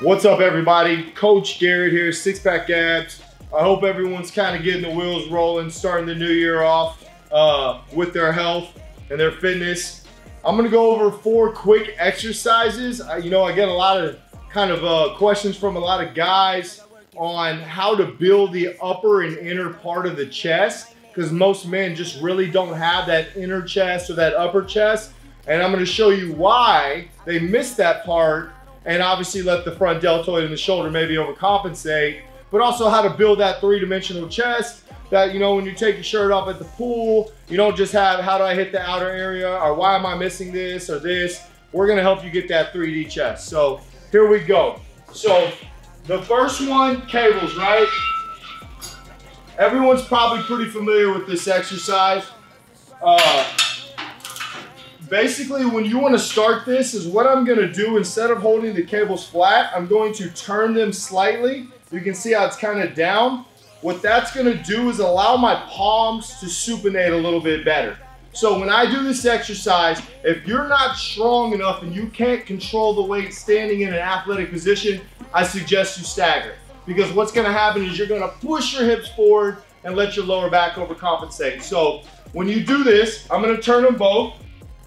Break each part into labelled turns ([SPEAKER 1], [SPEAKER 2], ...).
[SPEAKER 1] What's up, everybody? Coach Garrett here, SixPack Abs. I hope everyone's kind of getting the wheels rolling, starting the new year off with their health and their fitness. I'm gonna go over 4 quick exercises. I get a lot of questions from a lot of guys on how to build the upper and inner part of the chest, because most men just really don't have that inner chest or that upper chest. And I'm gonna show you why they miss that part, and obviously let the front deltoid and the shoulder maybe overcompensate, but also how to build that 3-dimensional chest that, when you take your shirt off at the pool, you don't just have, how do I hit the outer area, or why am I missing this or this? We're gonna help you get that 3D chest. So here we go. So the first one, cables, right? Everyone's probably pretty familiar with this exercise. Basically, when you want to start this, is what I'm going to do, instead of holding the cables flat, I'm going to turn them slightly. You can see how it's kind of down. What that's going to do is allow my palms to supinate a little bit better. So when I do this exercise, if you're not strong enough and you can't control the weight standing in an athletic position, I suggest you stagger. Because what's going to happen is you're going to push your hips forward and let your lower back overcompensate. So when you do this, I'm going to turn them both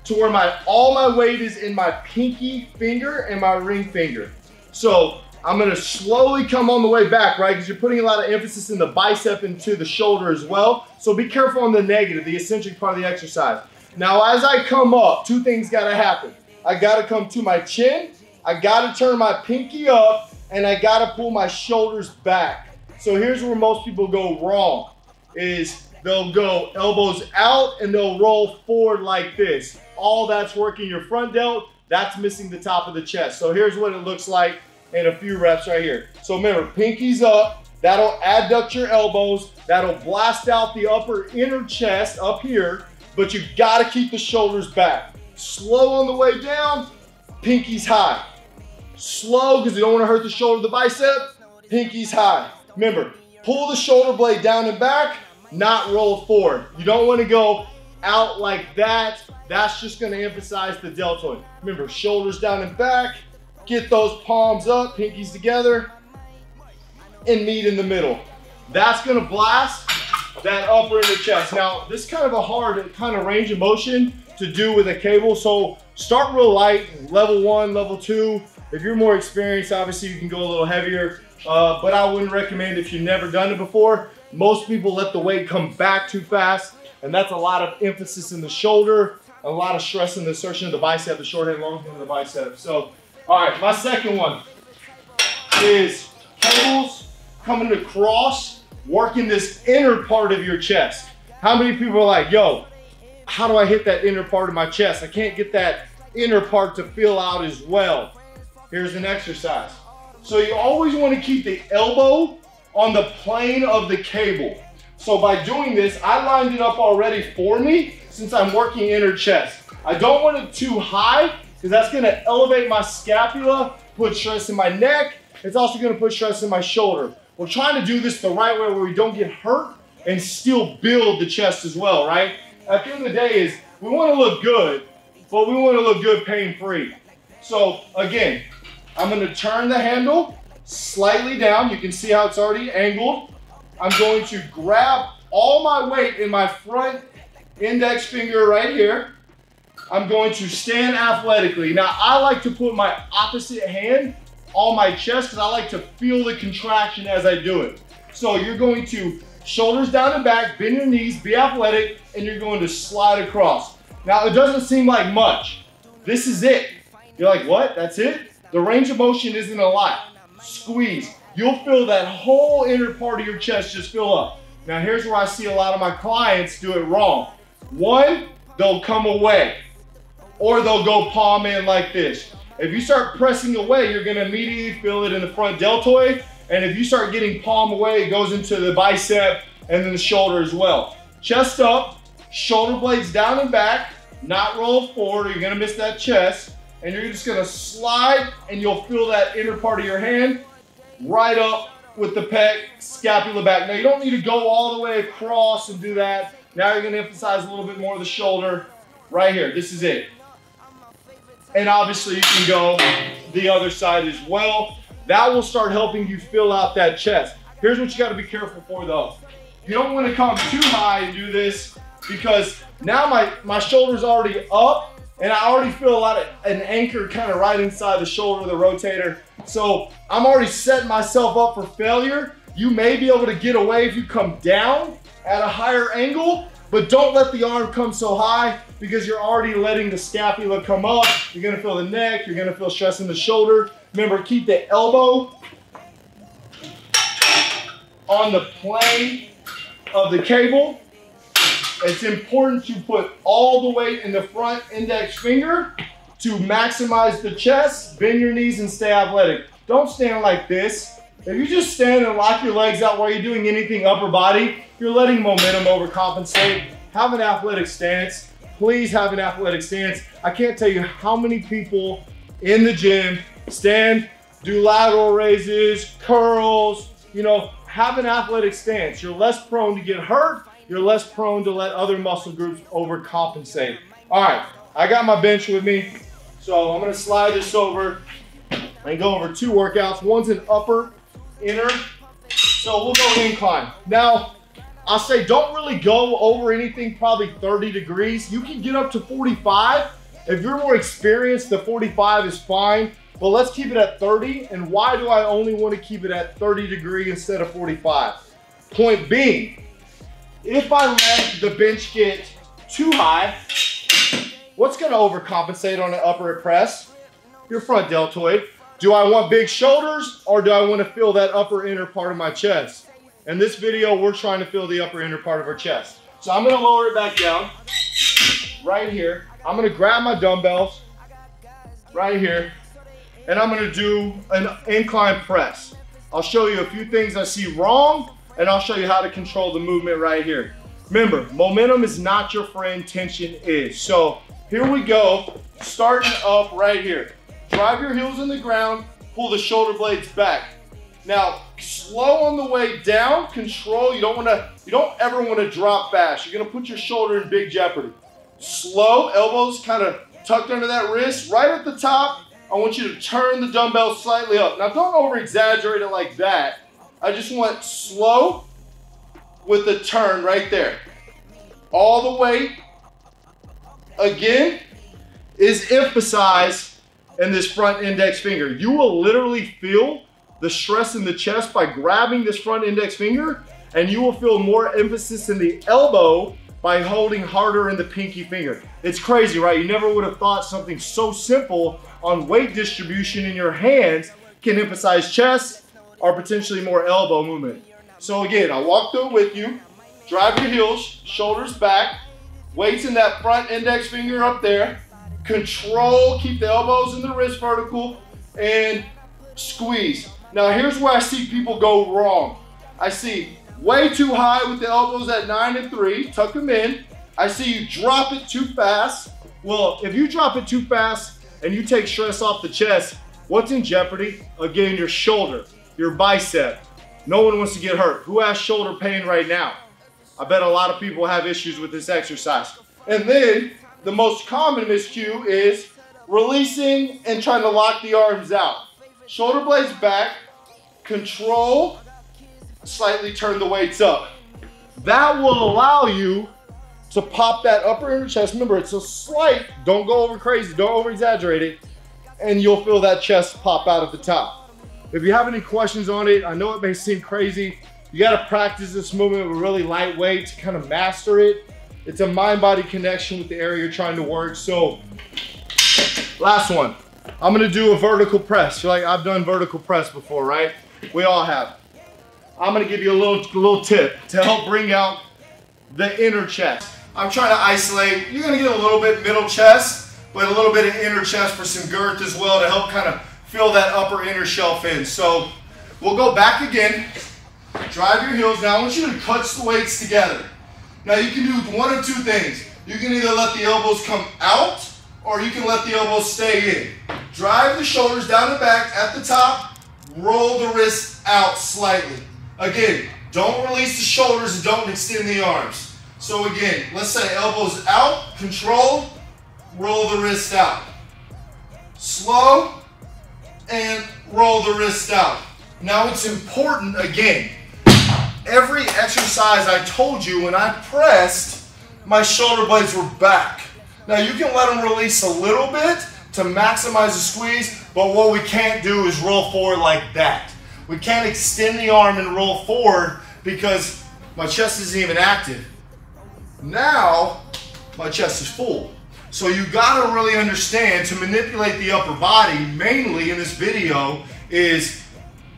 [SPEAKER 1] to where all my weight is in my pinky finger and my ring finger. So I'm gonna slowly come on the way back, right? Because you're putting a lot of emphasis in the bicep and to the shoulder as well. So be careful on the negative, the eccentric part of the exercise. Now, as I come up, 2 things gotta happen. I gotta come to my chin, I gotta turn my pinky up, and I gotta pull my shoulders back. So here's where most people go wrong, is they'll go elbows out and they'll roll forward like this. All that's working your front delt, that's missing the top of the chest. So here's what it looks like in a few reps right here. So remember, pinkies up, that'll adduct your elbows, that'll blast out the upper inner chest up here, but you gotta keep the shoulders back. Slow on the way down, pinkies high. Slow, because you don't wanna hurt the shoulder, the bicep, pinkies high. Remember, pull the shoulder blade down and back, not roll forward. You don't wanna go out like that. That's just gonna emphasize the deltoid. Remember, shoulders down and back, get those palms up, pinkies together, and meet in the middle. That's gonna blast that upper inner chest. Now, this is kind of a hard kind of range of motion to do with a cable, so start real light, level 1, level 2. If you're more experienced, obviously you can go a little heavier, but I wouldn't recommend if you've never done it before. Most people let the weight come back too fast, and that's a lot of emphasis in the shoulder, a lot of stress in the insertion of the bicep, the short and long hand of the bicep. So, all right, my second one is cables coming across, working this inner part of your chest. How many people are like, yo, how do I hit that inner part of my chest? I can't get that inner part to feel out as well. Here's an exercise. So you always want to keep the elbow on the plane of the cable. So by doing this, I lined it up already for me since I'm working inner chest. I don't want it too high because that's gonna elevate my scapula, put stress in my neck. It's also gonna put stress in my shoulder. We're trying to do this the right way where we don't get hurt and still build the chest as well, right? At the end of the day is, we wanna look good, but we wanna look good pain-free. So again, I'm gonna turn the handle slightly down. You can see how it's already angled. I'm going to grab all my weight in my front index finger right here. I'm going to stand athletically. Now, I like to put my opposite hand on my chest because I like to feel the contraction as I do it. So you're going to shoulders down and back, bend your knees, be athletic, and you're going to slide across. Now, it doesn't seem like much. This is it. You're like, what? That's it? The range of motion isn't a lot. Squeeze. You'll feel that whole inner part of your chest just fill up. Now, here's where I see a lot of my clients do it wrong. One, they'll come away, or they'll go palm in like this. If you start pressing away, you're gonna immediately feel it in the front deltoid, and if you start getting palm away, it goes into the bicep and then the shoulder as well. Chest up, shoulder blades down and back, not roll forward, or you're gonna miss that chest, and you're just gonna slide, and you'll feel that inner part of your hand right up with the pec, scapula back. Now, you don't need to go all the way across and do that. Now you're gonna emphasize a little bit more of the shoulder right here. This is it. And obviously you can go the other side as well. That will start helping you fill out that chest. Here's what you gotta be careful for though. You don't wanna come too high and do this because now my shoulder's already up and I already feel an anchor kind of right inside the shoulder of the rotator. So I'm already setting myself up for failure. You may be able to get away if you come down at a higher angle, but don't let the arm come so high because you're already letting the scapula come up. You're gonna feel the neck, you're gonna feel stress in the shoulder. Remember, keep the elbow on the plane of the cable. It's important to put all the weight in the front index finger to maximize the chest. Bend your knees and stay athletic. Don't stand like this. If you just stand and lock your legs out while you're doing anything upper body, you're letting momentum overcompensate. Have an athletic stance. Please have an athletic stance. I can't tell you how many people in the gym stand, do lateral raises, curls, have an athletic stance. You're less prone to get hurt. You're less prone to let other muscle groups overcompensate. All right, I got my bench with me. So I'm gonna slide this over and go over 2 workouts. One's an upper, inner. So we'll go incline. Now, I'll say don't really go over anything probably 30 degrees. You can get up to 45. If you're more experienced, the 45 is fine, but let's keep it at 30. And why do I only want to keep it at 30 degrees instead of 45? Point being, if I let the bench get too high, what's gonna overcompensate on an upper press? Your front deltoid. Do I want big shoulders or do I want to feel that upper inner part of my chest? In this video, we're trying to feel the upper inner part of our chest. So I'm gonna lower it back down, right here. I'm gonna grab my dumbbells, right here, and I'm gonna do an incline press. I'll show you a few things I see wrong, and I'll show you how to control the movement right here. Remember, momentum is not your friend, tension is. So here we go, starting up right here. Drive your heels in the ground, pull the shoulder blades back. Now, slow on the way down, control. You don't ever want to drop fast. You're gonna put your shoulder in big jeopardy. Slow, elbows kind of tucked under that wrist. Right at the top, I want you to turn the dumbbell slightly up. Now, don't over exaggerate it like that. I just want slow with the turn right there. All the weight, again, is emphasized in this front index finger. You will literally feel the stress in the chest by grabbing this front index finger, and you will feel more emphasis in the elbow by holding harder in the pinky finger. It's crazy, right? You never would have thought something so simple on weight distribution in your hands can emphasize chest or potentially more elbow movement. So again, I'll walk through it with you. Drive your heels, shoulders back, weights in that front index finger up there. Control, keep the elbows and the wrist vertical, and squeeze. Now here's where I see people go wrong. I see way too high with the elbows at 9 and 3, tuck them in. I see you drop it too fast. Well, if you drop it too fast and you take stress off the chest, what's in jeopardy? Again, your shoulder, your bicep. No one wants to get hurt. Who has shoulder pain right now? I bet a lot of people have issues with this exercise. And then the most common miscue is releasing and trying to lock the arms out. Shoulder blades back, control, slightly turn the weights up. That will allow you to pop that upper inner chest. Remember, it's a slight, don't go over crazy, don't over exaggerate it, and you'll feel that chest pop out at the top. If you have any questions on it, I know it may seem crazy. You gotta practice this movement with really light weight to kind of master it. It's a mind-body connection with the area you're trying to work. So, last one. I'm gonna do a vertical press. You're like, I've done vertical press before, right? We all have. I'm gonna give you a little tip to help bring out the inner chest. I'm trying to isolate. You're gonna get a little bit middle chest, but a little bit of inner chest for some girth as well to help kind of fill that upper inner shelf in. So we'll go back again. Drive your heels. Now I want you to clutch the weights together. Now you can do one of two things. You can either let the elbows come out or you can let the elbows stay in. Drive the shoulders down the back at the top, roll the wrists out slightly. Again, don't release the shoulders and don't extend the arms. So again, let's say elbows out, control, roll the wrist out. Slow, and roll the wrist out. Now it's important, again, every exercise I told you when I pressed, my shoulder blades were back. Now you can let them release a little bit to maximize the squeeze, but what we can't do is roll forward like that. We can't extend the arm and roll forward because my chest isn't even active. Now, my chest is full. So you gotta really understand, to manipulate the upper body, mainly in this video, is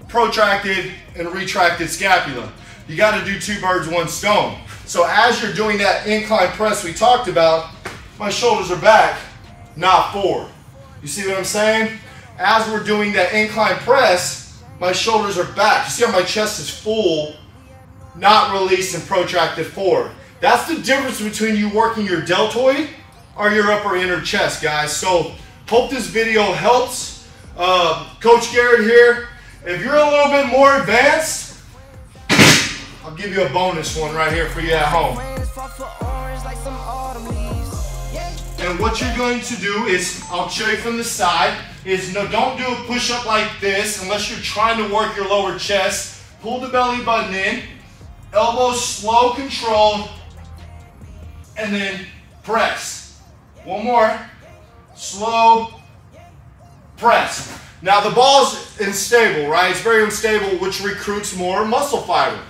[SPEAKER 1] protracted and retracted scapula. You gotta do 2 birds, 1 stone. So as you're doing that incline press we talked about, my shoulders are back, not forward. You see what I'm saying? As we're doing that incline press, my shoulders are back. You see how my chest is full, not released and protracted forward. That's the difference between you working your deltoid or your upper inner chest, guys. So hope this video helps. Coach Garrett here. If you're a little bit more advanced, I'll give you a bonus one right here for you at home. And what you're going to do is, I'll show you from the side, is no, don't do a push-up like this unless you're trying to work your lower chest. Pull the belly button in, elbows slow, controlled, and then press. One more, slow, press. Now the ball's unstable, right? It's very unstable, which recruits more muscle fiber.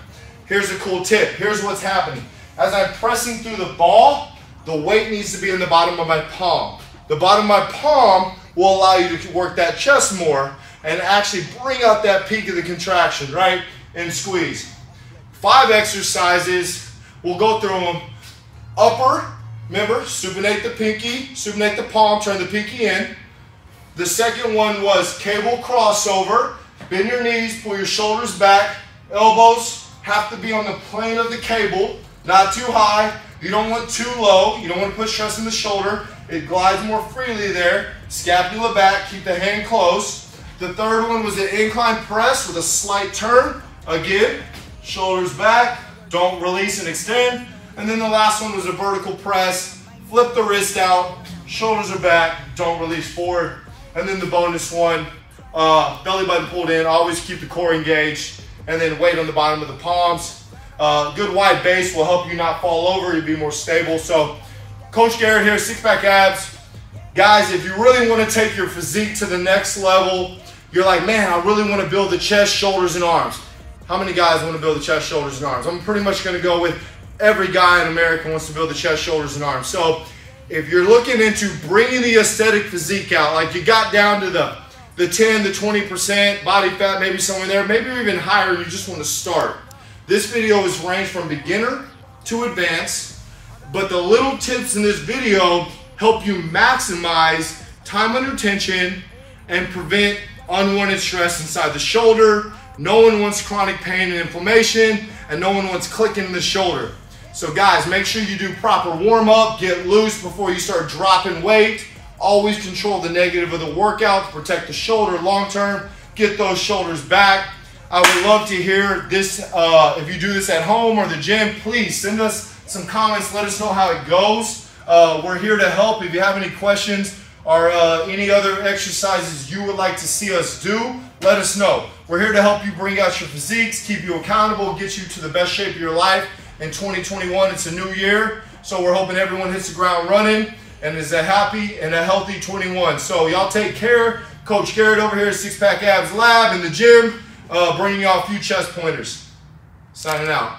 [SPEAKER 1] Here's a cool tip. Here's what's happening. As I'm pressing through the ball, the weight needs to be in the bottom of my palm. The bottom of my palm will allow you to work that chest more and actually bring out that peak of the contraction, right? And squeeze. 5 exercises. We'll go through them. Upper, remember, supinate the pinky, supinate the palm, turn the pinky in. The second one was cable crossover. Bend your knees, pull your shoulders back. Elbows have to be on the plane of the cable, not too high. You don't want too low. You don't want to put stress in the shoulder. It glides more freely there. Scapula back, keep the hand close. The third one was an incline press with a slight turn. Again, shoulders back, don't release and extend. And then the last one was a vertical press. Flip the wrist out, shoulders are back, don't release forward. And then the bonus one, belly button pulled in, always keep the core engaged, and then weight on the bottom of the palms. Good wide base will help you not fall over, you'll be more stable. So, Coach Garrett here, SixPack Abs. Guys, if you really want to take your physique to the next level, you're like, man, I really want to build the chest, shoulders, and arms. How many guys want to build the chest, shoulders, and arms? I'm pretty much going to go with every guy in America wants to build the chest, shoulders, and arms. So, if you're looking into bringing the aesthetic physique out, like you got down to the 10 to 20% body fat, maybe somewhere there, maybe you're even higher and you just want to start. This video is ranged from beginner to advanced, but the little tips in this video help you maximize time under tension and prevent unwanted stress inside the shoulder. No one wants chronic pain and inflammation, and no one wants clicking in the shoulder. So guys, make sure you do proper warm-up, get loose before you start dropping weight. Always control the negative of the workout to protect the shoulder long-term. Get those shoulders back. I would love to hear this. If you do this at home or the gym, please send us some comments. Let us know how it goes. We're here to help. If you have any questions or any other exercises you would like to see us do, let us know. We're here to help you bring out your physiques, keep you accountable, get you to the best shape of your life. In 2021, it's a new year, so we're hoping everyone hits the ground running and is a happy and a healthy 21. So y'all take care. Coach Garrett over here at SixPack Abs Lab in the gym, bringing y'all a few chest pointers. Signing out.